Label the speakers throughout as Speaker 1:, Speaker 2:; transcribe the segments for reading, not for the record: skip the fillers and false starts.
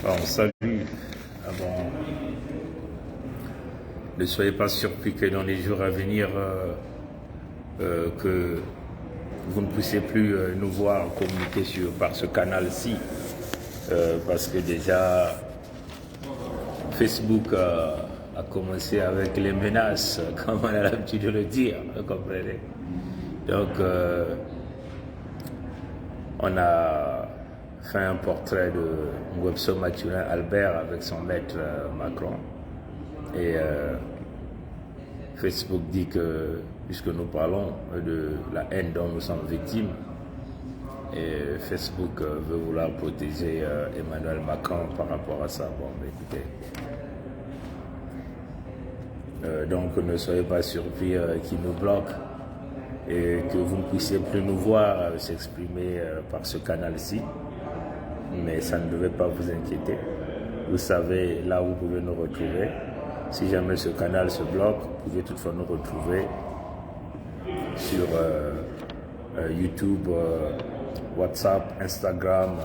Speaker 1: Bon, salut. Bon, ne soyez pas surpris que dans les jours à venir, que vous ne puissiez plus nous voir communiquer par ce canal-ci. Parce que déjà, Facebook a commencé avec les menaces, comme on a l'habitude de le dire, vous comprenez. Donc, on a fait un portrait de Ngwebso Mathurin Albert avec son maître Macron. Et Facebook dit que, puisque nous parlons de la haine dont nous sommes victimes, et Facebook veut vouloir protéger Emmanuel Macron par rapport à ça. Bon, mais écoutez, donc ne soyez pas surpris qu'ils nous bloquent et que vous ne puissiez plus nous voir s'exprimer par ce canal-ci. Mais ça ne devait pas vous inquiéter. Vous savez là où vous pouvez nous retrouver. Si jamais ce canal se bloque, vous pouvez toutefois nous retrouver sur YouTube, WhatsApp, Instagram,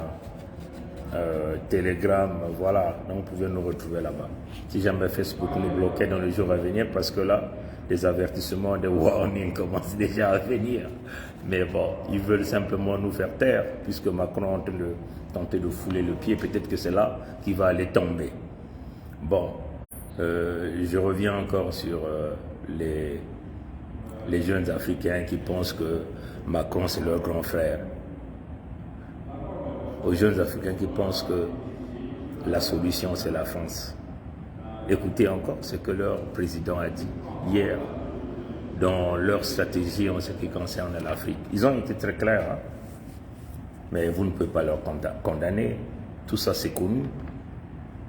Speaker 1: Telegram, voilà. Donc vous pouvez nous retrouver là-bas. Si jamais Facebook nous bloquait dans les jours à venir, parce que là, des avertissements, des warnings commencent déjà à venir. Mais bon, ils veulent simplement nous faire taire, puisque Macron est en train de tenter de fouler le pied. Peut-être que c'est là qu'il va aller tomber. Bon, je reviens encore sur les jeunes Africains qui pensent que Macron c'est leur grand frère. Aux jeunes Africains qui pensent que la solution c'est la France. Écoutez encore ce que leur président a dit hier dans leur stratégie en ce qui concerne l'Afrique. Ils ont été très clairs, hein? Mais vous ne pouvez pas leur condamner. Tout ça c'est connu.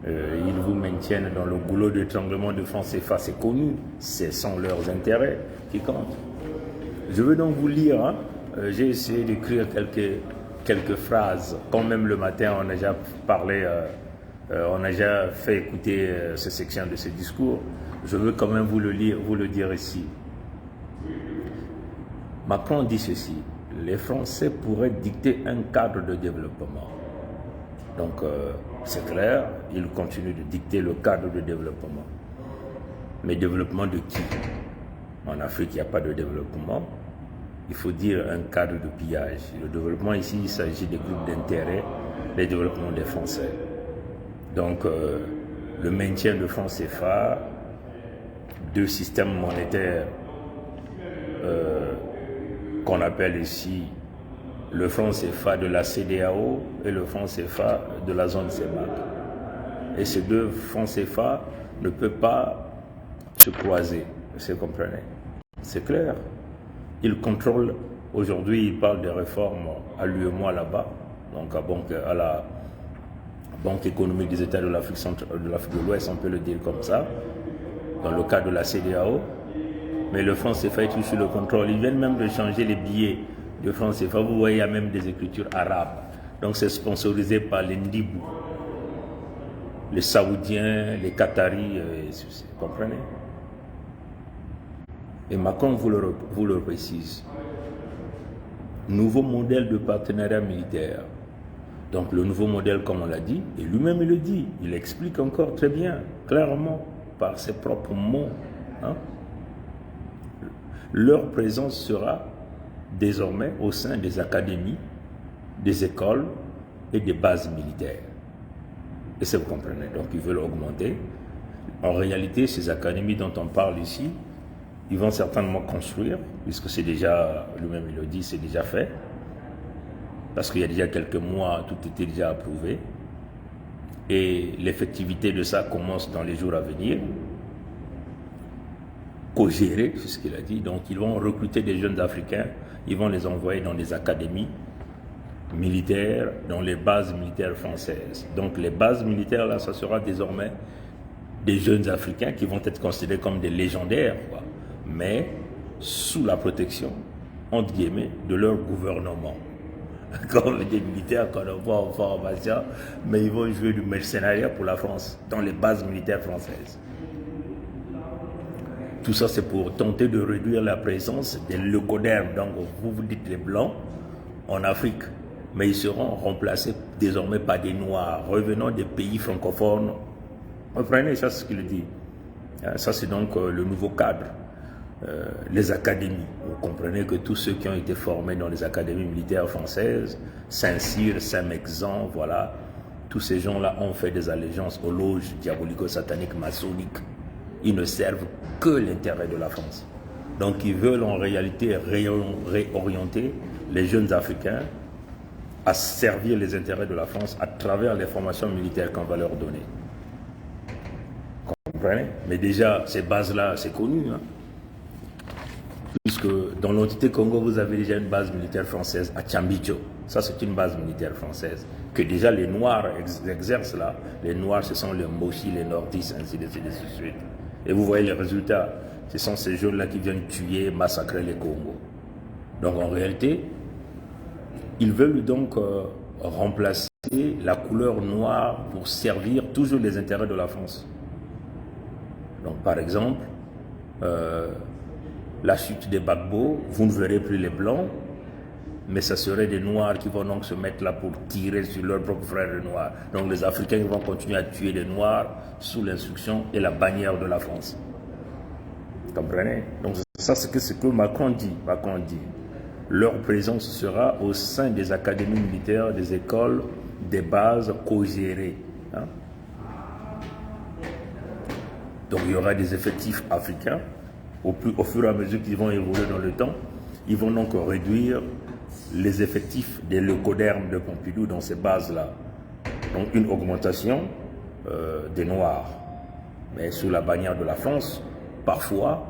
Speaker 1: Ils vous maintiennent dans le goulot d'étranglement de francs CFA, c'est connu. Ce sont leurs intérêts qui comptent. Je veux donc vous lire, hein? J'ai essayé d'écrire quelques phrases. Quand même le matin, on a déjà parlé, on a déjà fait écouter ces sections de ce discours. Je veux quand même vous le dire ici. Macron dit ceci: les Français pourraient dicter un cadre de développement. Donc, c'est clair, il continue de dicter le cadre de développement. Mais développement de qui? En Afrique, il n'y a pas de développement. Il faut dire un cadre de pillage. Le développement ici, il s'agit des groupes d'intérêt, les développements des Français. Donc, le maintien de francs CFA, deux systèmes monétaires qu'on appelle ici le franc CFA de la CEDEAO et le franc CFA de la zone CEMAC. Et ces deux francs CFA ne peuvent pas se croiser, vous comprenez? C'est clair. Ils contrôlent, aujourd'hui ils parlent des réformes à l'UEMOA là-bas, donc à la Banque économique des États de l'Afrique de l'Ouest, on peut le dire comme ça, dans le cadre de la CEDEAO. Mais le franc CFA est toujours sous le contrôle. Ils viennent même de changer les billets de franc CFA. Vous voyez, il y a même des écritures arabes. Donc c'est sponsorisé par les Ndibou, les Saoudiens, les Qataris, vous comprenez? Et Macron vous le précise. Nouveau modèle de partenariat militaire. Donc le nouveau modèle, comme on l'a dit, et lui-même il le dit, il explique encore très bien, clairement, par ses propres mots, hein? Leur présence sera désormais au sein des académies, des écoles et des bases militaires. Et ça vous comprenez, donc ils veulent augmenter. En réalité, ces académies dont on parle ici, ils vont certainement construire, puisque c'est déjà, lui-même il le dit, c'est déjà fait. Parce qu'il y a déjà quelques mois, tout était déjà approuvé. Et l'effectivité de ça commence dans les jours à venir. Co-gérer, c'est ce qu'il a dit. Donc ils vont recruter des jeunes Africains, ils vont les envoyer dans des académies militaires, dans les bases militaires françaises. Donc les bases militaires, là, ça sera désormais des jeunes Africains qui vont être considérés comme des légendaires, quoi. Mais sous la protection, entre guillemets, de leur gouvernement. Comme des militaires qu'on envoie en formation, mais ils vont jouer du mercenariat pour la France, dans les bases militaires françaises. Tout ça, c'est pour tenter de réduire la présence des leucodermes, donc vous dites les blancs, en Afrique. mais ils seront remplacés désormais par des Noirs revenant des pays francophones. Vous comprenez, ça c'est ce qu'il dit. Ça c'est donc le nouveau cadre. Les académies. Vous comprenez que tous ceux qui ont été formés dans les académies militaires françaises, Saint-Cyr, Saint-Mexan, voilà, tous ces gens-là ont fait des allégeances aux loges diabolico-sataniques maçonniques. Ils ne servent que l'intérêt de la France. Donc ils veulent en réalité réorienter les jeunes Africains à servir les intérêts de la France à travers les formations militaires qu'on va leur donner. Vous comprenez? Mais déjà, ces bases-là, c'est connu. Hein? Puisque dans l'entité Congo, vous avez déjà une base militaire française à Tchambicho. Ça, c'est une base militaire française que déjà les Noirs exercent là. Les Noirs, ce sont les Moshi, les Nordistes, ainsi de suite. Et vous voyez les résultats. Ce sont ces jeunes-là qui viennent tuer, massacrer les Congos. Donc en réalité, ils veulent donc remplacer la couleur noire pour servir toujours les intérêts de la France. Donc par exemple, la chute des Gbagbo, vous ne verrez plus les Blancs, mais ce serait des Noirs qui vont donc se mettre là pour tirer sur leurs propres frères noirs. Donc les Africains vont continuer à tuer les Noirs sous l'instruction et la bannière de la France. Vous comprenez? Donc ça c'est ce que Macron dit. Macron dit. Leur présence sera au sein des académies militaires, des écoles, des bases co-gérées. Hein? Donc il y aura des effectifs africains. Au fur et à mesure qu'ils vont évoluer dans le temps, ils vont donc réduire les effectifs des leucodermes de Pompidou dans ces bases-là. Donc une augmentation des Noirs. Mais sous la bannière de la France, parfois,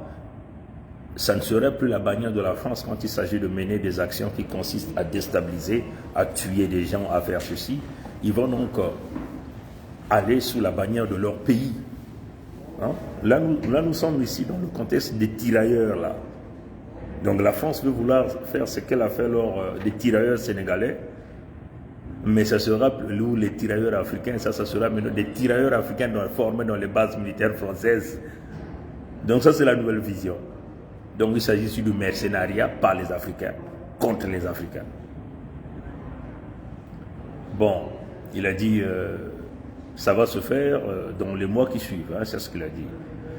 Speaker 1: ça ne serait plus la bannière de la France quand il s'agit de mener des actions qui consistent à déstabiliser, à tuer des gens, à faire ceci. Ils vont donc aller sous la bannière de leur pays. Hein? Là, nous sommes ici dans le contexte des tirailleurs. Là. Donc la France veut vouloir faire ce qu'elle a fait lors des tirailleurs sénégalais, mais ça sera les tirailleurs africains, ça sera maintenant des tirailleurs africains formés dans les bases militaires françaises. Donc ça c'est la nouvelle vision. Donc il s'agit ici du mercenariat par les Africains, contre les Africains. Bon, il a dit, ça va se faire dans les mois qui suivent, hein, c'est ce qu'il a dit.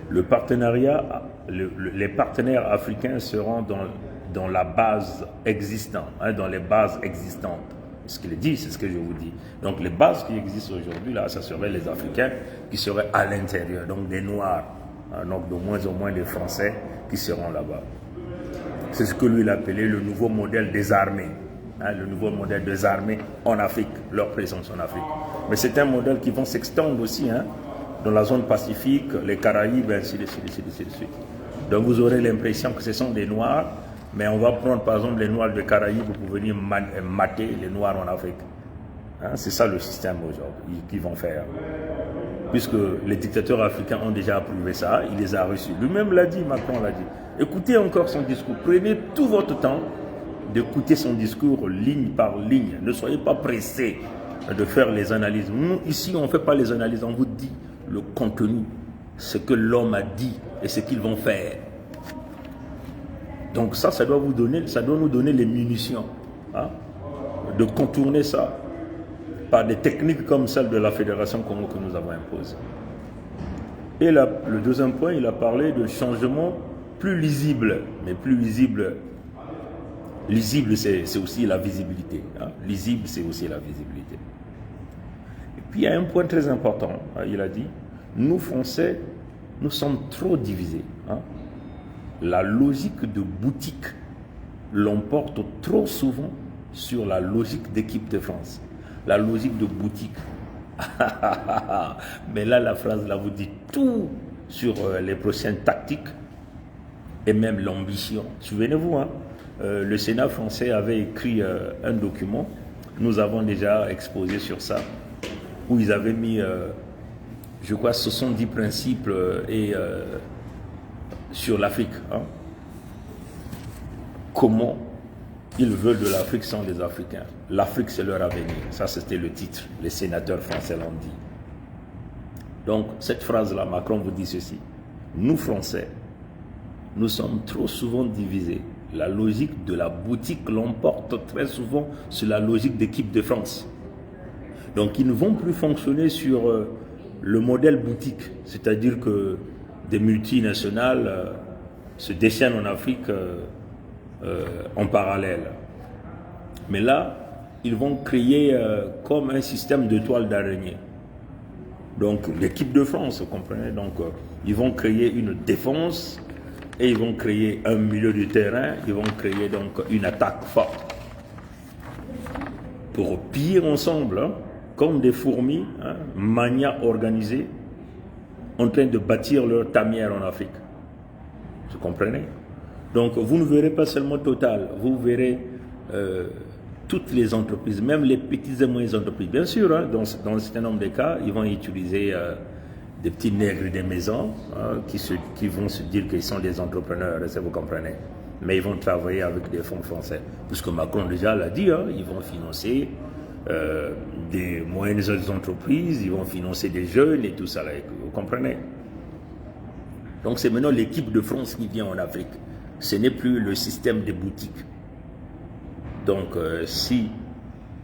Speaker 1: Le partenariat, les partenaires africains seront dans la base existante, hein, dans les bases existantes. Ce qu'il dit, c'est ce que je vous dis. Donc les bases qui existent aujourd'hui, là, ça serait les Africains qui seraient à l'intérieur, donc des Noirs. Donc de moins en moins de Français qui seront là-bas. C'est ce que lui il appelait le nouveau modèle des armées. Hein, le nouveau modèle des armées en Afrique, leur présence en Afrique. Mais c'est un modèle qui va s'extendre aussi hein, dans la zone Pacifique, les Caraïbes, ainsi de suite, ainsi de suite. Donc vous aurez l'impression que ce sont des Noirs, mais on va prendre par exemple les Noirs des Caraïbes pour venir mater les Noirs en Afrique. Hein, c'est ça le système aujourd'hui qu'ils vont faire. Puisque les dictateurs africains ont déjà approuvé ça, il les a reçus. Lui-même l'a dit, Macron l'a dit. Écoutez encore son discours, prenez tout votre temps d'écouter son discours ligne par ligne. Ne soyez pas pressés de faire les analyses. Nous, ici, on ne fait pas les analyses, on vous dit le contenu, ce que l'homme a dit et ce qu'ils vont faire. Donc ça doit nous donner les munitions hein, de contourner ça par des techniques comme celle de la Fédération Congo que nous avons imposée. Et là, le deuxième point, il a parlé de changements plus lisibles. Mais plus lisible, c'est aussi la visibilité. Hein. Lisible, c'est aussi la visibilité. Et puis, il y a un point très important. Hein, il a dit, nous, Français, nous sommes trop divisés. Hein. La logique de boutique l'emporte trop souvent sur la logique d'équipe de France. La logique de boutique. Mais là, la phrase là vous dit tout sur les prochaines tactiques et même l'ambition. Souvenez-vous, hein, le Sénat français avait écrit un document, nous avons déjà exposé sur ça, où ils avaient mis, je crois, 70 principes sur l'Afrique. Hein. Comment ils veulent de l'Afrique sans les Africains. L'Afrique, c'est leur avenir. Ça, c'était le titre. Les sénateurs français l'ont dit. Donc, cette phrase-là, Macron vous dit ceci. Nous, Français, nous sommes trop souvent divisés. La logique de la boutique l'emporte très souvent sur la logique d'équipe de France. Donc ils ne vont plus fonctionner sur le modèle boutique, c'est-à-dire que des multinationales se déchaînent en Afrique en parallèle. Mais là, ils vont créer comme un système de toile d'araignée. Donc l'équipe de France, vous comprenez, donc ils vont créer une défense et ils vont créer un milieu de terrain, ils vont créer donc une attaque forte. Pour piller ensemble, hein, comme des fourmis, hein, mania organisée, en train de bâtir leur tanière en Afrique. Vous comprenez? Donc vous ne verrez pas seulement Total, vous verrez toutes les entreprises, même les petites et moyennes entreprises. Bien sûr, hein, dans un certain nombre de cas, ils vont utiliser des petits nègres des maisons hein, qui vont se dire qu'ils sont des entrepreneurs, ça vous comprenez. Mais ils vont travailler avec des fonds français. Puisque Macron déjà l'a dit, hein, ils vont financer des moyennes entreprises, ils vont financer des jeunes et tout ça, là, vous comprenez. Donc c'est maintenant l'équipe de France qui vient en Afrique. Ce n'est plus le système des boutiques. Donc si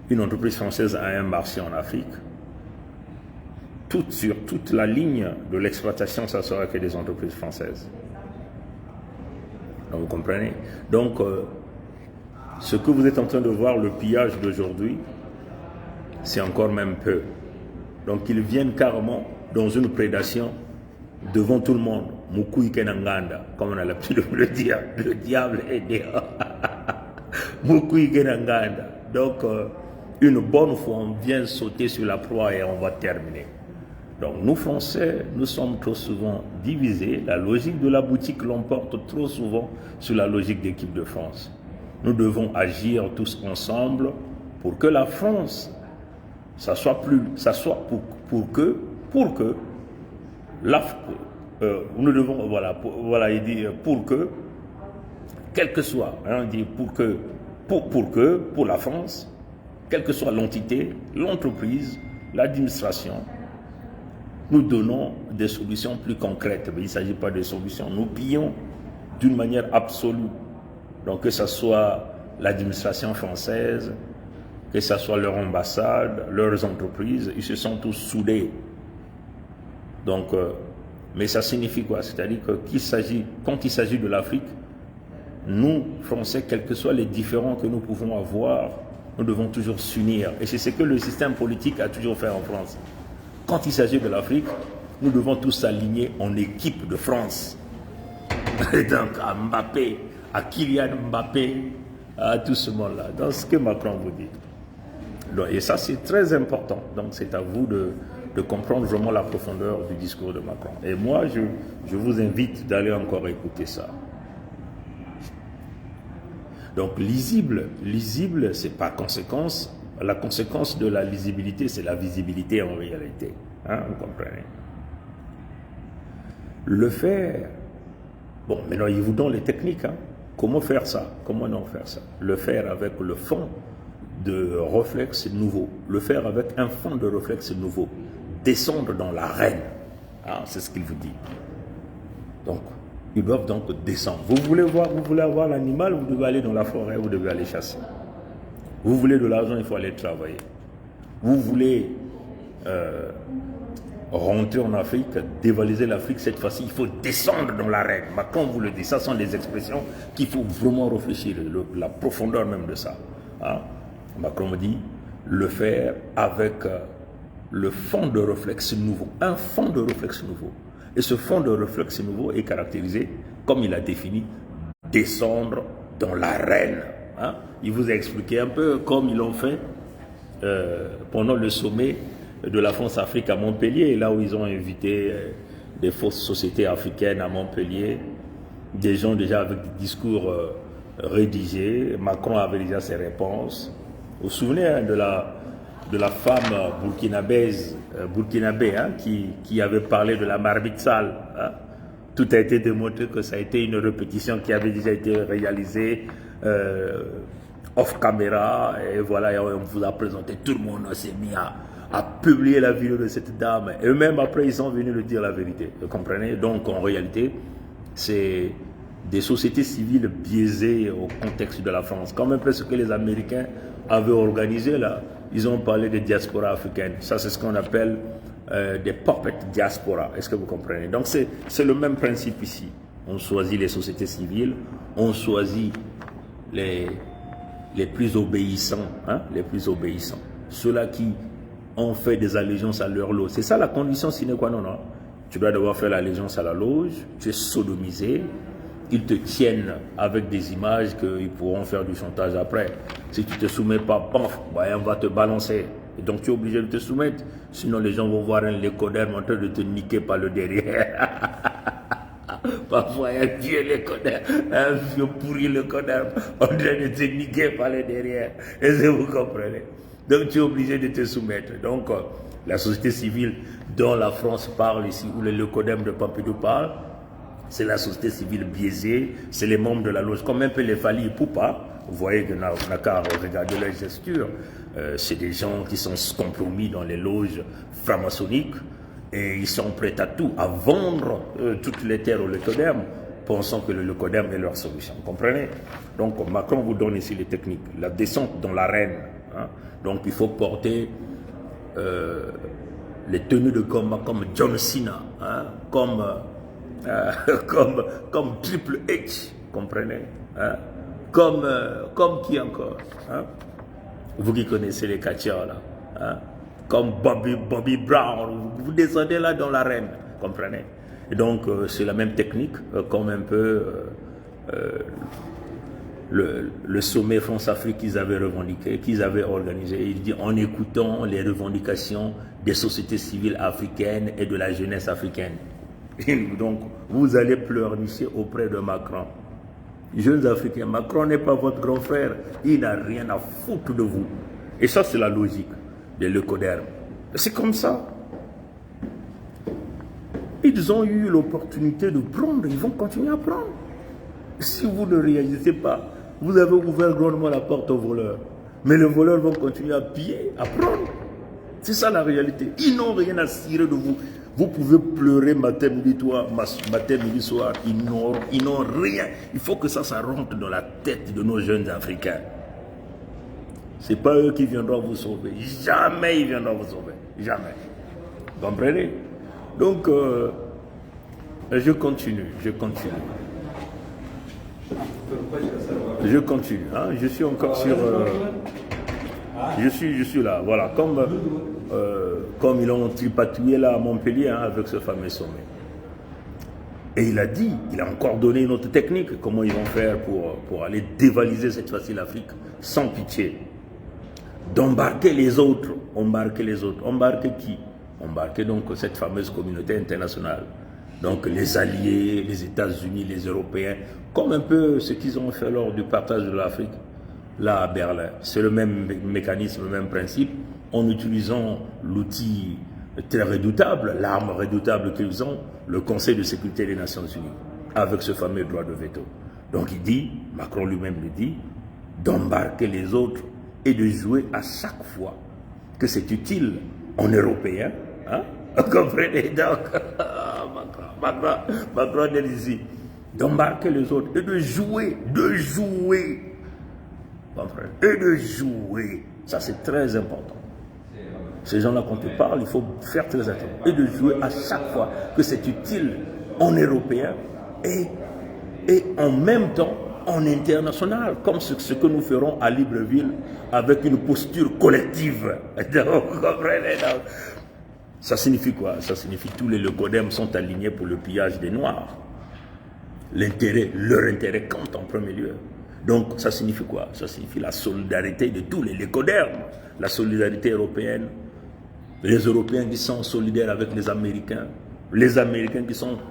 Speaker 1: une entreprise française a un marché en Afrique, sur toute la ligne de l'exploitation, ça sera que des entreprises françaises. Donc, vous comprenez? Donc, ce que vous êtes en train de voir, le pillage d'aujourd'hui, c'est encore même peu. Donc, ils viennent carrément dans une prédation devant tout le monde. Mukui Kenanganda, comme on a l'habitude de le dire, le diable est dehors. Mukui Kenanganda. Donc, une bonne fois, on vient sauter sur la proie et on va terminer. Donc nous Français, nous sommes trop souvent divisés. La logique de la boutique l'emporte trop souvent sur la logique d'équipe de France. Nous devons agir tous ensemble pour que la France, ça soit pour que nous devons, voilà, il dit pour que, quel que soit, hein, il dit pour la France, quelle que soit l'entité, l'entreprise, l'administration, nous donnons des solutions plus concrètes. Mais il ne s'agit pas de solutions. Nous pillons d'une manière absolue. Donc que ce soit l'administration française, que ce soit leur ambassade, leurs entreprises, ils se sont tous soudés. Donc, mais ça signifie quoi? C'est-à-dire que quand il s'agit de l'Afrique, nous, Français, quels que soient les différends que nous pouvons avoir, nous devons toujours s'unir. Et c'est ce que le système politique a toujours fait en France. Quand il s'agit de l'Afrique, nous devons tous s'aligner en équipe de France. Et donc à Mbappé, à Kylian Mbappé, à tout ce monde-là. Dans ce que Macron vous dit. Donc, et ça, c'est très important. Donc c'est à vous de comprendre vraiment la profondeur du discours de Macron. Et moi, je vous invite d'aller encore écouter ça. Donc lisible, c'est pas conséquence. La conséquence de la lisibilité, c'est la visibilité en réalité. Hein, vous comprenez? Le faire, bon, maintenant il vous donne les techniques. Hein. Comment faire ça? Comment non faire ça? Le faire avec le fond de réflexe nouveau. Le faire avec un fond de réflexe nouveau. Descendre dans l'arène. Hein, c'est ce qu'il vous dit. Donc, ils doivent donc descendre. Vous voulez avoir l'animal, vous devez aller dans la forêt, vous devez aller chasser. Vous voulez de l'argent, il faut aller travailler. Vous voulez rentrer en Afrique, dévaliser l'Afrique, cette fois-ci, il faut descendre dans l'arène. Macron vous le dit, ça sont des expressions qu'il faut vraiment réfléchir, la profondeur même de ça. Hein? Macron me dit, le faire avec le fond de réflexe nouveau, un fond de réflexe nouveau. Et ce fond de réflexe nouveau est caractérisé, comme il a défini, descendre dans l'arène. Hein? Il vous a expliqué un peu comme ils l'ont fait pendant le sommet de la France-Afrique à Montpellier, là où ils ont invité des fausses sociétés africaines à Montpellier, des gens déjà avec des discours rédigés. Macron avait déjà ses réponses. Vous vous souvenez hein, de la femme burkinabé hein, qui avait parlé de la marmite sale. Hein? Tout a été démontré que ça a été une répétition qui avait déjà été réalisée off caméra, et voilà, et on vous a présenté, tout le monde s'est mis à publier la vidéo de cette dame, et même après ils sont venus le dire la vérité, vous comprenez? Donc en réalité, c'est des sociétés civiles biaisées au contexte de la France. Comme un peu ce que les Américains avaient organisé là. Ils ont parlé de diaspora africaine. Ça, c'est ce qu'on appelle des puppet diaspora. Est-ce que vous comprenez? Donc, c'est le même principe ici. On choisit les sociétés civiles, on choisit les plus obéissants, hein, les plus obéissants. Ceux-là qui ont fait des allégeances à leur loge. C'est ça la condition sine qua non. Hein. Tu dois devoir faire l'allégeance à la loge, tu es sodomisé, ils te tiennent avec des images qu'ils pourront faire du chantage après. Si tu ne te soumets pas, paf, on va te balancer. Et donc tu es obligé de te soumettre. Sinon les gens vont voir un lécoderme en train de te niquer par le derrière. Parfois, un vieux lécoderme, un vieux pourri lécoderme en train de te niquer par le derrière. Est-ce que vous comprenez? Donc tu es obligé de te soumettre. Donc la société civile dont la France parle ici, ou le lécoderme de Pompidou parle, c'est la société civile biaisée, c'est les membres de la loge, comme un peu les Fali et Poupa. Vous voyez que n'a qu'à regarder leur gesture. C'est des gens qui sont compromis dans les loges franc-maçonniques et ils sont prêts à tout, à vendre toutes les terres au lécoderme, pensant que le lécoderme est leur solution. Vous comprenez? Donc Macron vous donne ici les techniques. La descente dans l'arène. Hein? Donc il faut porter les tenues de combat comme John Cena, hein? comme Triple H, comprenez, hein? Comme qui encore, hein? Vous qui connaissez les catcheurs là, hein? Comme Bobby Brown, vous descendez là dans l'arène, comprenez. Et donc c'est la même technique, comme un peu le sommet France-Afrique qu'ils avaient revendiqué, qu'ils avaient organisé. Il dit en écoutant les revendications des sociétés civiles africaines et de la jeunesse africaine. Donc, vous allez pleurnicher auprès de Macron. Jeunes Africains, Macron n'est pas votre grand frère. Il n'a rien à foutre de vous. Et ça, c'est la logique de l'écoderme. C'est comme ça. Ils ont eu l'opportunité de prendre. Ils vont continuer à prendre. Si vous ne réagissez pas, vous avez ouvert grandement la porte aux voleurs. Mais les voleurs vont continuer à piller, à prendre. C'est ça la réalité. Ils n'ont rien à cirer de vous. Vous pouvez pleurer matin, midi, soir. Ils n'ont rien. Il faut que ça rentre dans la tête de nos jeunes Africains. Ce n'est pas eux qui viendront vous sauver. Jamais ils viendront vous sauver. Jamais. Vous comprenez? Donc, je continue. Hein? Je suis encore sur... je suis là. Voilà. Comme ils ont tripatouillé là à Montpellier, hein, avec ce fameux sommet. Et il a encore donné une autre technique, comment ils vont faire pour aller dévaliser cette fois-ci l'Afrique sans pitié. D'embarquer les autres. Embarquer qui? Embarquer donc cette fameuse communauté internationale. Donc les alliés, les États-Unis, les Européens, comme un peu ce qu'ils ont fait lors du partage de l'Afrique, là à Berlin. C'est le même mécanisme, le même principe, en utilisant l'outil très redoutable, l'arme redoutable qu'ils ont, le Conseil de sécurité des Nations Unies, avec ce fameux droit de veto. Donc il dit, Macron lui-même le dit, d'embarquer les autres et de jouer à chaque fois que c'est utile en européen. Hein? Vous comprenez donc? Macron est ici. D'embarquer les autres et de jouer. Et de jouer. Ça c'est très important. Ces gens-là, quand tu parles, il faut faire très attention. Et de jouer à chaque fois que c'est utile en européen et en même temps en international, comme ce que nous ferons à Libreville avec une posture collective. Donc, vous comprenez? Ça signifie quoi? Ça signifie que tous les lécodermes sont alignés pour le pillage des Noirs. Leur intérêt compte en premier lieu. Donc, ça signifie quoi? Ça signifie la solidarité de tous les lécodermes, la solidarité européenne, les Européens qui sont solidaires avec les Américains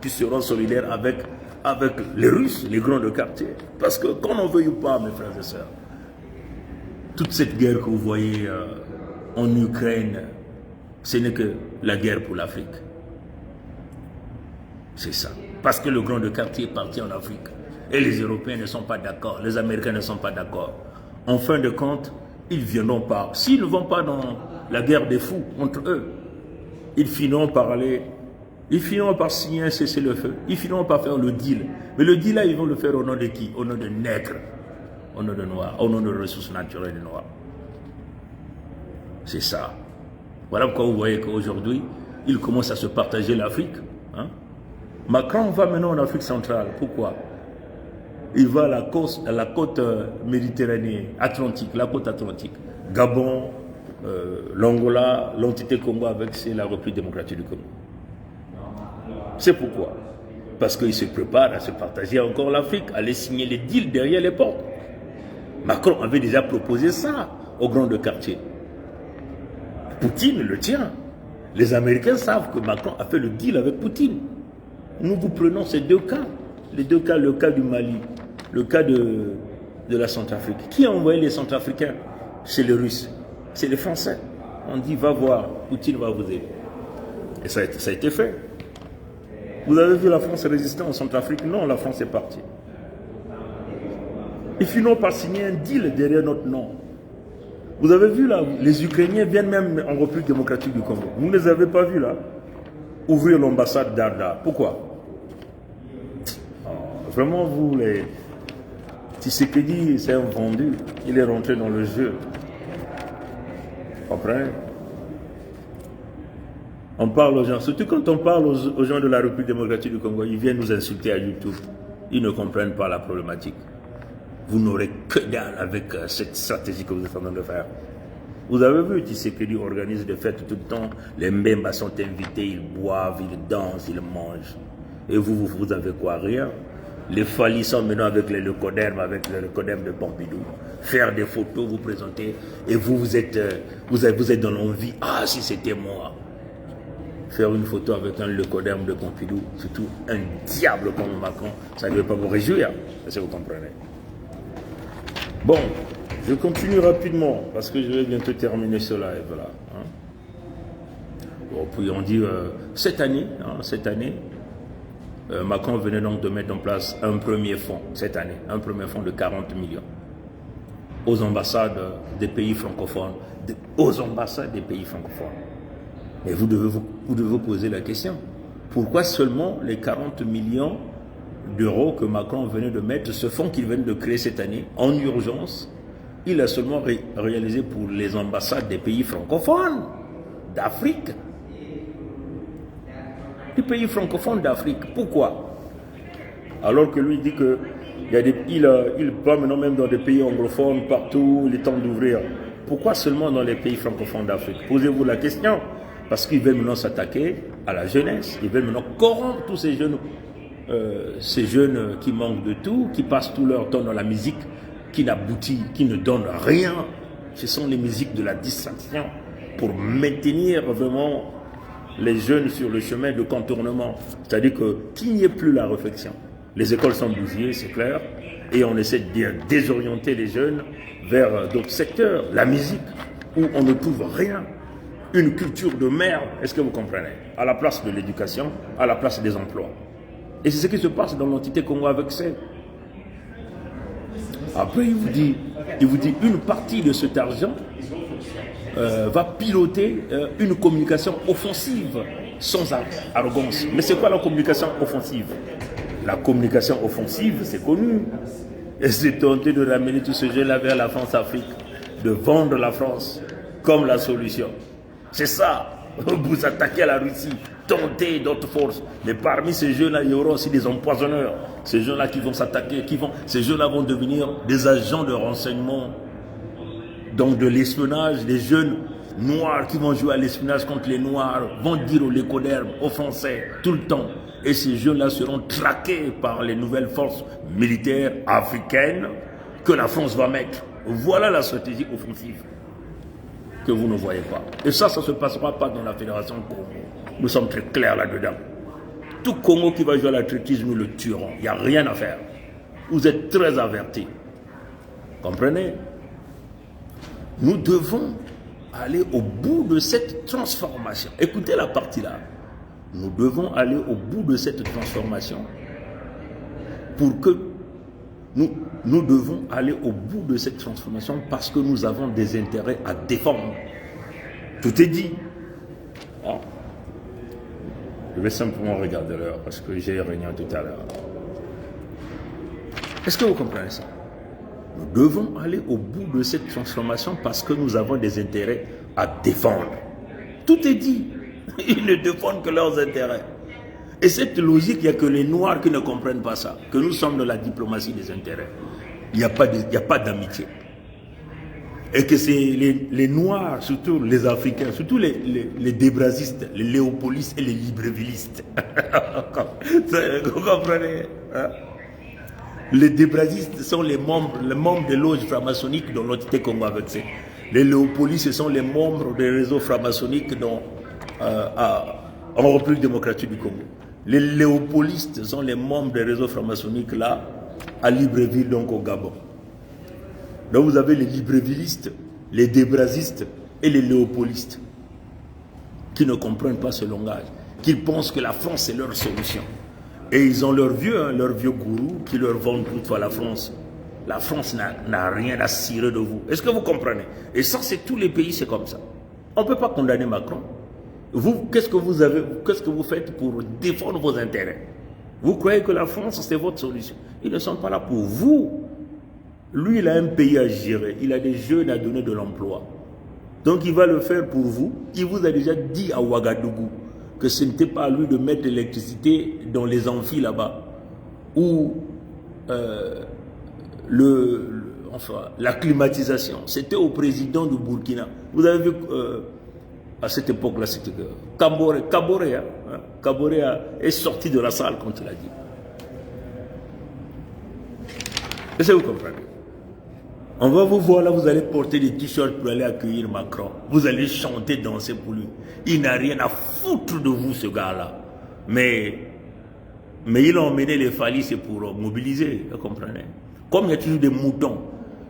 Speaker 1: qui seront solidaires avec les Russes, les grands de quartier. Parce que, qu'on en veuille ou pas, mes frères et sœurs, toute cette guerre que vous voyez en Ukraine, ce n'est que la guerre pour l'Afrique. C'est ça. Parce que le grand de quartier est parti en Afrique. Et les Européens ne sont pas d'accord, les Américains ne sont pas d'accord. En fin de compte, ils ne viendront pas. S'ils ne vont pas dans la guerre des fous entre eux, ils finiront par aller Ils finiront par signer un cessez-le-feu. Ils finiront par faire le deal. Mais le deal là, ils vont le faire au nom de qui? Au nom de nègres, au nom de noirs, au nom de ressources naturelles des noirs. C'est ça. Voilà pourquoi vous voyez qu'aujourd'hui, ils commencent à se partager l'Afrique. Hein? Macron va maintenant en Afrique centrale. Pourquoi? Il va à la côte méditerranéenne, atlantique, la côte atlantique. Gabon, l'Angola, l'entité Congo avec la République démocratique du Congo. C'est pourquoi. Parce qu'il se prépare à se partager encore l'Afrique, à aller signer les deals derrière les portes. Macron avait déjà proposé ça aux grands quartiers. Poutine le tient. Les Américains savent que Macron a fait le deal avec Poutine. Nous vous prenons ces deux cas. Les deux cas, le cas du Mali, le cas de la Centrafrique. Qui a envoyé les Centrafricains? C'est les Russes, c'est les Français. On dit, va voir, Poutine va vous aider. Et ça a été fait. Vous avez vu la France résister en Centrafrique? Non, la France est partie. Ils finiront par signer un deal derrière notre nom. Vous avez vu là, les Ukrainiens viennent même en République démocratique du Congo. Vous ne les avez pas vus là? Ouvrir l'ambassade d'Arda. Pourquoi? Vraiment, vous, les Tshisekedi, c'est un vendu. Il est rentré dans le jeu. Vous comprenez? On parle aux gens, surtout quand on parle aux gens de la République démocratique du Congo, ils viennent nous insulter à YouTube. Ils ne comprennent pas la problématique. Vous n'aurez que dalle avec cette stratégie que vous êtes en train de faire. Vous avez vu, Tshisekedi organise des fêtes tout le temps. Les Mbemba sont invités, ils boivent, ils dansent, ils mangent. Et vous avez quoi? Rien. Les Fali sont maintenant avec les Lecodermes, avec le Lecoderme de Pompidou. Faire des photos, vous présenter. Et vous êtes dans l'envie. Ah, si c'était moi. Faire une photo avec un Lecoderme de Pompidou, surtout un diable comme Macron, ça ne devait pas vous réjouir, si vous comprenez. Bon, je continue rapidement, parce que je vais bientôt terminer ce live là. Hein. Bon, puis on dit, cette année, Macron venait donc de mettre en place un premier fonds, cette année, un premier fonds de 40 millions aux ambassades des pays francophones, aux ambassades des pays francophones. Et vous devez vous poser la question, pourquoi seulement les 40 millions d'euros que Macron venait de mettre, ce fonds qu'il vient de créer cette année, en urgence, il a seulement réalisé pour les ambassades des pays francophones d'Afrique. Les pays francophones d'Afrique. Pourquoi? Alors que lui dit que il va maintenant même dans des pays anglophones, partout, il est temps d'ouvrir. Pourquoi seulement dans les pays francophones d'Afrique? Posez-vous la question. Parce qu'ils veulent maintenant s'attaquer à la jeunesse. Ils veulent maintenant corrompre tous ces jeunes qui manquent de tout, qui passent tout leur temps dans la musique, qui n'aboutit, qui ne donne rien. Ce sont les musiques de la distraction pour maintenir vraiment les jeunes sur le chemin de contournement. C'est-à-dire qu'il n'y ait plus la réflexion. Les écoles sont bousillées, c'est clair, et on essaie de désorienter les jeunes vers d'autres secteurs. La musique, où on ne trouve rien. Une culture de merde, est-ce que vous comprenez? À la place de l'éducation, à la place des emplois. Et c'est ce qui se passe dans l'entité Congo avec ça. Après, il vous dit une partie de cet argent va piloter une communication offensive, sans arrogance. Mais c'est quoi la communication offensive? La communication offensive, c'est connu. Et c'est tenter de ramener tous ces jeunes-là vers la France-Afrique, de vendre la France comme la solution. C'est ça. Vous attaquez à la Russie, tentez d'autres forces. Mais parmi ces jeunes-là, il y aura aussi des empoisonneurs. Ces jeunes-là qui vont s'attaquer, ces jeunes-là vont devenir des agents de renseignement. Donc de l'espionnage, des jeunes noirs qui vont jouer à l'espionnage contre les noirs, vont dire aux Lecodermes, aux Français, tout le temps. Et ces jeunes-là seront traqués par les nouvelles forces militaires africaines que la France va mettre. Voilà la stratégie offensive que vous ne voyez pas. Et ça ne se passera pas dans la Fédération Congo. Nous sommes très clairs là-dedans. Tout Congo qui va jouer à l'athlétisme, nous le tuerons. Il n'y a rien à faire. Vous êtes très avertis. Comprenez? Nous devons aller au bout de cette transformation. Écoutez la partie là. Nous devons aller au bout de cette transformation pour que nous devons aller au bout de cette transformation parce que nous avons des intérêts à défendre. Tout est dit. Je vais simplement regarder l'heure parce que j'ai réunion tout à l'heure. Est-ce que vous comprenez ça? Nous devons aller au bout de cette transformation parce que nous avons des intérêts à défendre. Tout est dit. Ils ne défendent que leurs intérêts. Et cette logique, il n'y a que les Noirs qui ne comprennent pas ça. Que nous sommes dans la diplomatie des intérêts. Il n'y a pas d'amitié. Et que c'est les Noirs, surtout les Africains, surtout les débrasistes, les léopolistes et les librevillistes. Vous comprenez, hein? Les débrasistes sont les membres des loges franc-maçonniques dans l'entité Congo avec ça. Les léopolistes, ce sont les membres des réseaux franc-maçonniques en République démocratique du Congo. Les léopolistes sont les membres des réseaux franc-maçonniques là, à Libreville, donc au Gabon. Donc vous avez les librevillistes, les débrasistes et les léopolistes qui ne comprennent pas ce langage, qui pensent que la France est leur solution. Et ils ont leur vieux gourou qui leur vendent toutefois la France. La France n'a rien à cirer de vous. Est-ce que vous comprenez? Et ça, c'est tous les pays, c'est comme ça. On ne peut pas condamner Macron. Vous, qu'est-ce que vous faites pour défendre vos intérêts? Vous croyez que la France, c'est votre solution? Ils ne sont pas là pour vous. Lui, il a un pays à gérer. Il a des jeunes à donner de l'emploi. Donc, il va le faire pour vous. Il vous a déjà dit à Ouagadougou que ce n'était pas à lui de mettre l'électricité dans les amphis là-bas, ou la climatisation. C'était au président du Burkina. Vous avez vu à cette époque-là, c'était Kaboré est sorti de la salle quand il a dit. Est-ce que vous comprenez? On va vous voir là, vous allez porter des t-shirts pour aller accueillir Macron. Vous allez chanter, danser pour lui. Il n'a rien à foutre de vous, ce gars-là. Mais il a emmené les Falis pour mobiliser, vous comprenez? Comme il y a toujours des moutons,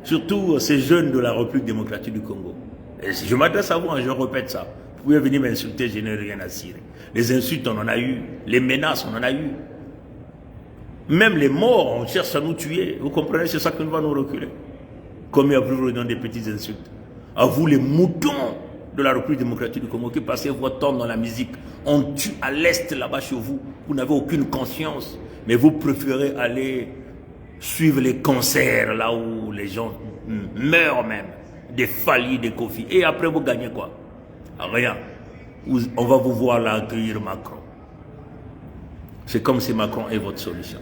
Speaker 1: surtout ces jeunes de la République démocratique du Congo. Et si je m'adresse à vous, je répète ça. Vous pouvez venir m'insulter, je n'ai rien à cirer. Les insultes, on en a eu. Les menaces, on en a eu. Même les morts, on cherche à nous tuer. Vous comprenez? C'est ça qui nous va nous reculer. Comme il y a plus dans des petites insultes. À vous, les moutons de la République démocratique du Congo, qui passez votre temps dans la musique. On tue à l'est, là-bas chez vous. Vous n'avez aucune conscience. Mais vous préférez aller suivre les concerts, là où les gens meurent même. Des Fali, des Kofi. Et après, vous gagnez quoi? Rien. On va vous voir là accueillir Macron. C'est comme si Macron est votre solution.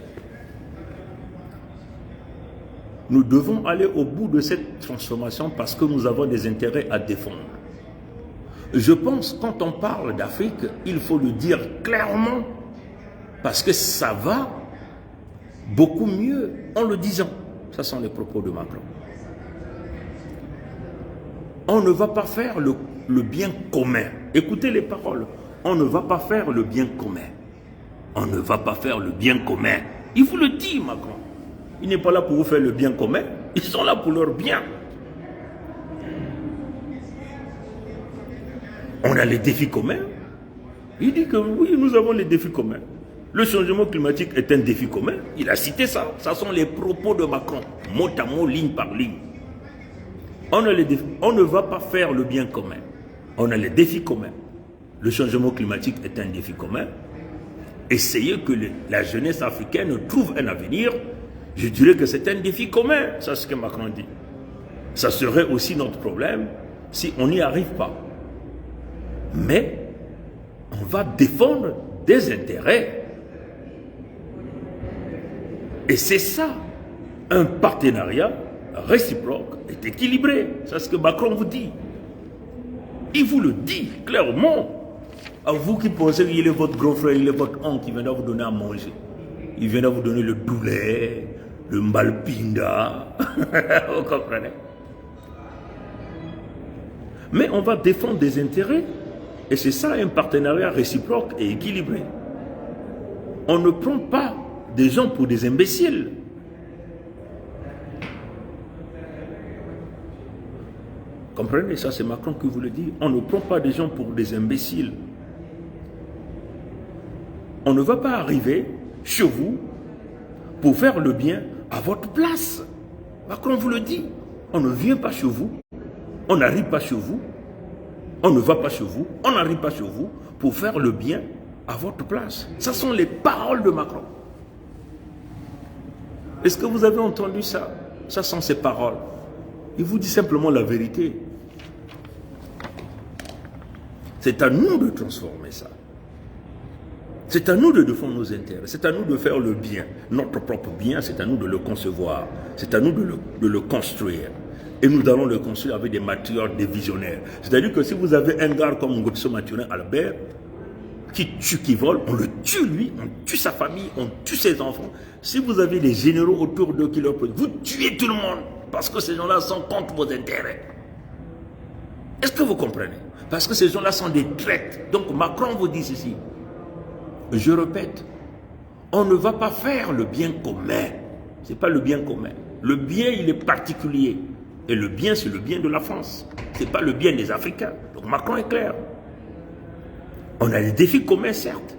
Speaker 1: Nous devons aller au bout de cette transformation parce que nous avons des intérêts à défendre. Je pense, quand on parle d'Afrique, il faut le dire clairement parce que ça va beaucoup mieux en le disant. Ce sont les propos de Macron. On ne va pas faire le bien commun. Écoutez les paroles. On ne va pas faire le bien commun. On ne va pas faire le bien commun. Il vous le dit, Macron. Il n'est pas là pour vous faire le bien commun. Ils sont là pour leur bien. On a les défis communs. Il dit que oui, nous avons les défis communs. Le changement climatique est un défi commun. Il a cité ça. Ce sont les propos de Macron. Mot à mot, ligne par ligne. On ne va pas faire le bien commun. On a les défis communs. Le changement climatique est un défi commun. Essayez que la jeunesse africaine trouve un avenir. Je dirais que c'est un défi commun. C'est ce que Macron dit. Ça serait aussi notre problème si on n'y arrive pas. Mais on va défendre des intérêts. Et c'est ça, un partenariat réciproque est équilibré. C'est ce que Macron vous dit. Il vous le dit clairement. À vous qui pensez qu'il est votre grand frère, il est votre oncle qui viendra vous donner à manger. Il viendra vous donner le doulet, le mbalpinda. Vous comprenez? Mais on va défendre des intérêts. Et c'est ça un partenariat réciproque et équilibré. On ne prend pas des gens pour des imbéciles. Comprenez, ça c'est Macron qui vous le dit. On ne prend pas des gens pour des imbéciles. On ne va pas arriver chez vous pour faire le bien à votre place. Macron vous le dit. On ne vient pas chez vous. On n'arrive pas chez vous. On ne va pas chez vous. On n'arrive pas chez vous pour faire le bien à votre place. Ce sont les paroles de Macron. Est-ce que vous avez entendu ça? Ça sont ses paroles. Il vous dit simplement la vérité. C'est à nous de transformer ça. C'est à nous de défendre nos intérêts. C'est à nous de faire le bien. Notre propre bien, c'est à nous de le concevoir. C'est à nous de le construire. Et nous allons le construire avec des matriarches, des visionnaires. C'est-à-dire que si vous avez un gars comme Ngobso Mathurin Albert, qui tue, qui vole, on le tue lui, on tue sa famille, on tue ses enfants. Si vous avez des généraux autour d'eux qui leur posent, vous tuez tout le monde. Parce que ces gens-là sont contre vos intérêts. Est-ce que vous comprenez? Parce que ces gens-là sont des traîtres. Donc Macron vous dit ceci. Je répète, on ne va pas faire le bien commun. Ce n'est pas le bien commun. Le bien, il est particulier. Et le bien, c'est le bien de la France. Ce n'est pas le bien des Africains. Donc Macron est clair. On a des défis communs, certes.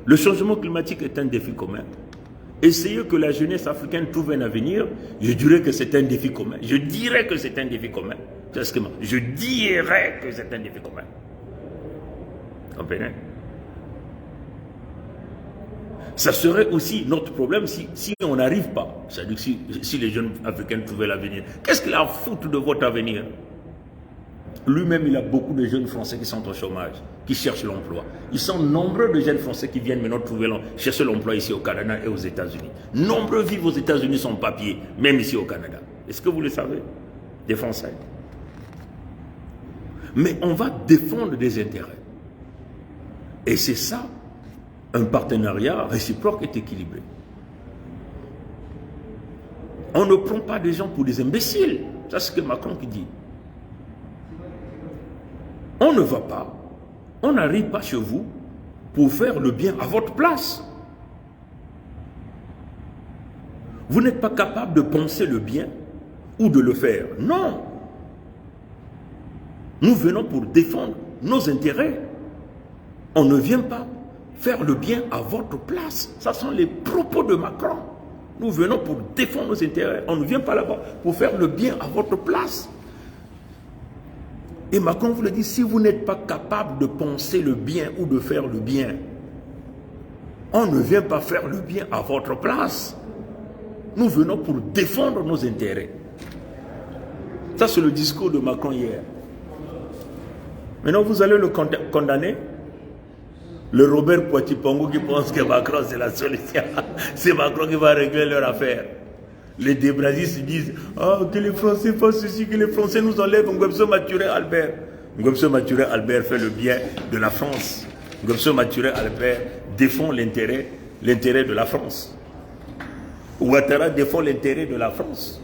Speaker 1: Le changement climatique est un défi commun. Essayer que la jeunesse africaine trouve un avenir, je dirais que c'est un défi commun. Je dirais que c'est un défi commun. Je dirais que c'est un défi commun. Vous comprenez? Ça serait aussi notre problème si on n'arrive pas. C'est-à-dire si les jeunes africains trouvaient l'avenir. Qu'est-ce qu'il a à foutre de votre avenir? Lui-même, il a beaucoup de jeunes Français qui sont au chômage, qui cherchent l'emploi. Ils sont nombreux de jeunes Français qui viennent maintenant chercher l'emploi ici au Canada et aux États-Unis. Nombreux vivent aux États-Unis sans papier, même ici au Canada. Est-ce que vous le savez? Des Français. Mais on va défendre des intérêts. Et c'est ça, un partenariat réciproque est équilibré. On ne prend pas des gens pour des imbéciles. Ça, c'est ce que Macron qui dit. On ne va pas, on n'arrive pas chez vous pour faire le bien à votre place. Vous n'êtes pas capable de penser le bien ou de le faire. Non. Nous venons pour défendre nos intérêts. On ne vient pas faire le bien à votre place. Ce sont les propos de Macron. Nous venons pour défendre nos intérêts. On ne vient pas là-bas pour faire le bien à votre place. Et Macron vous le dit, si vous n'êtes pas capable de penser le bien ou de faire le bien, on ne vient pas faire le bien à votre place. Nous venons pour défendre nos intérêts. Ça, c'est le discours de Macron hier. Maintenant, vous allez le condamner. Le Robert Poitipongo qui pense que Macron, c'est la solution. C'est Macron qui va régler leur affaire. Les débrasistes disent que les Français fassent ceci, que les Français nous enlèvent. Ngobso Mathurin Albert. Ngobso Mathurin Albert fait le bien de la France. Ngobso Mathurin Albert défend l'intérêt de la France. Ouattara défend l'intérêt de la France.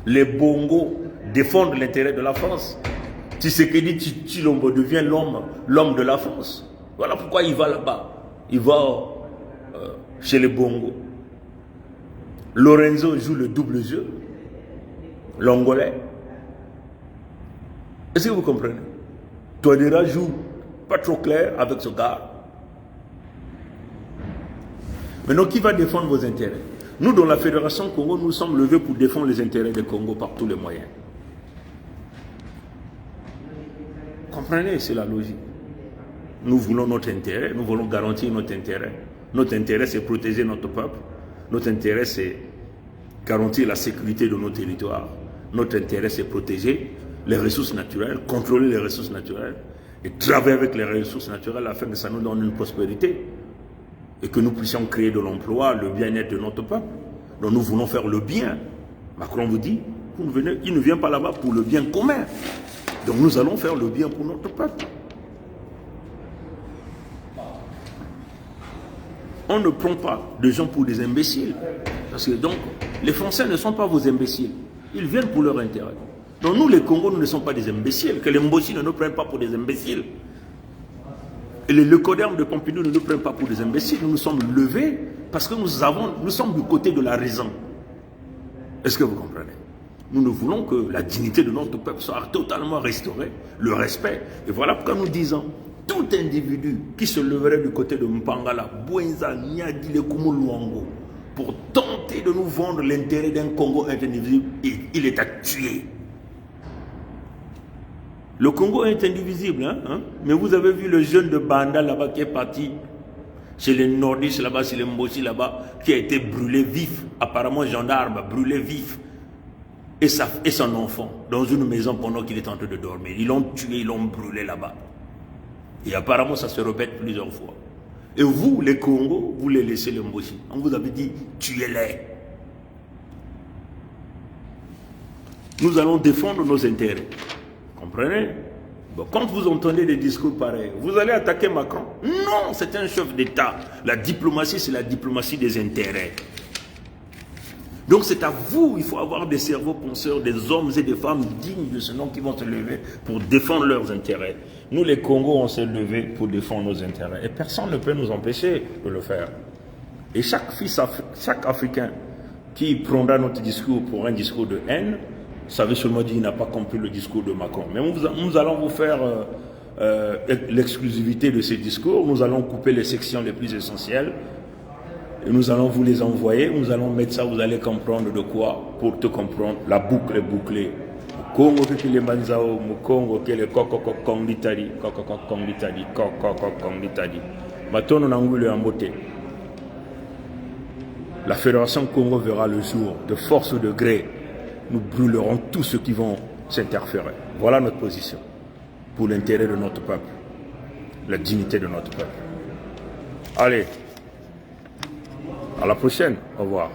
Speaker 1: Les Bongo défendent l'intérêt de la France. Tshisekedi Tshilombo devient l'homme de la France. Voilà pourquoi il va là-bas. Il va chez les Bongo. Lorenzo joue le double jeu. L'Angolais. Est-ce que vous comprenez? Touadéra joue pas trop clair avec ce gars. Maintenant, qui va défendre vos intérêts? Nous, dans la Fédération Congo, nous sommes levés pour défendre les intérêts du Congo par tous les moyens. Comprenez, c'est la logique. Nous voulons notre intérêt, nous voulons garantir notre intérêt. Notre intérêt, c'est protéger notre peuple. Notre intérêt, c'est garantir la sécurité de nos territoires. Notre intérêt, c'est protéger les ressources naturelles, contrôler les ressources naturelles et travailler avec les ressources naturelles afin que ça nous donne une prospérité et que nous puissions créer de l'emploi, le bien-être de notre peuple. Donc nous voulons faire le bien. Macron vous dit, il ne vient pas là-bas pour le bien commun. Donc nous allons faire le bien pour notre peuple. On ne prend pas des gens pour des imbéciles. Parce que donc, les Français ne sont pas vos imbéciles. Ils viennent pour leur intérêt. Donc nous, les Congos, nous ne sommes pas des imbéciles. Que les Mbossi ne nous prennent pas pour des imbéciles. Et les Lecodermes de Pompidou ne nous prennent pas pour des imbéciles. Nous nous sommes levés parce que nous sommes du côté de la raison. Est-ce que vous comprenez? Nous ne voulons que la dignité de notre peuple soit totalement restaurée, le respect. Et voilà pourquoi nous disons, tout individu qui se leverait du côté de Mpangala, Bouenza, Niadi, Lekumu, Luango, pour tenter de nous vendre l'intérêt d'un Congo indivisible, il est à tuer. Le Congo est indivisible, hein? Mais vous avez vu le jeune de Banda là-bas qui est parti chez les nordistes là-bas, chez les Mbosi là-bas, qui a été brûlé vif, apparemment gendarme, brûlé vif, et son enfant, dans une maison pendant qu'il est en train de dormir. Ils l'ont tué, ils l'ont brûlé là-bas. Et apparemment ça se répète plusieurs fois. Et vous, les Congos, vous les laissez les Mbosi. On vous avait dit, tuez-les. Nous allons défendre nos intérêts. Comprenez? Bon, quand vous entendez des discours pareils, vous allez attaquer Macron? Non, c'est un chef d'État. La diplomatie, c'est la diplomatie des intérêts. Donc c'est à vous, il faut avoir des cerveaux penseurs, des hommes et des femmes dignes de ce nom qui vont se lever pour défendre leurs intérêts. Nous les Congos, on s'est levés pour défendre nos intérêts. Et personne ne peut nous empêcher de le faire. Et chaque Africain qui prendra notre discours pour un discours de haine, ça veut seulement dire qu'il n'a pas compris le discours de Macron. Mais nous allons vous faire l'exclusivité de ces discours. Nous allons couper les sections les plus essentielles. Et nous allons vous les envoyer. Nous allons mettre ça, vous allez comprendre de quoi. Pour te comprendre, la boucle est bouclée. Congo que les manzao, Congo que les kong litari, kong litari. Maintenant on a engulé en beauté. La Fédération Congo verra le jour de force de gré. Nous brûlerons tous ceux qui vont s'interférer. Voilà notre position. Pour l'intérêt de notre peuple. La dignité de notre peuple. Allez. À la prochaine. Au revoir.